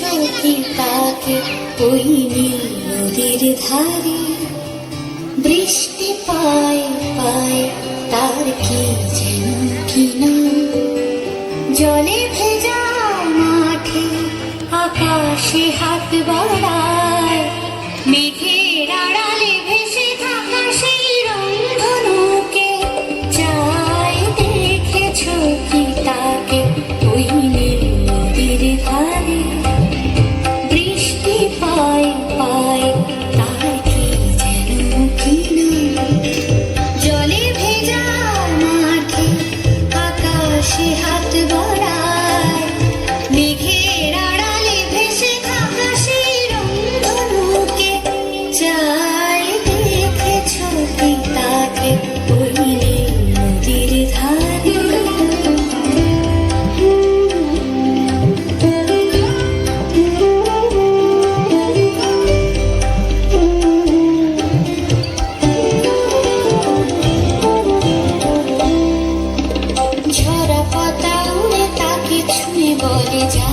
দেখেছো কি তাকে ওই নীল নদীর ধারে? বৃষ্টি পায় পায় তার কি যেন কি নাম। জলে ভেজা মাঠে আকাশে হাত বাড়ায়, মেঘের আড়ালে ভেসে থাকা সেই রংধনুকে চাই। দেখেছো কি তাকে ওই নীল নদীর ধারে? বৃষ্টি পায় পায় তার কি যেন কি নাম। জলে ভেজা মাঠে আকাশে হাত বাড়ায়, মেঘের আড়ালে ভেসে থাকা সেই রংধনুকে চাই। দেখেছো কি তাকে ওই নীল নদীর ধারে? ঝরা পাতা উড়ে তাকে ছুঁয়ে বলে যা।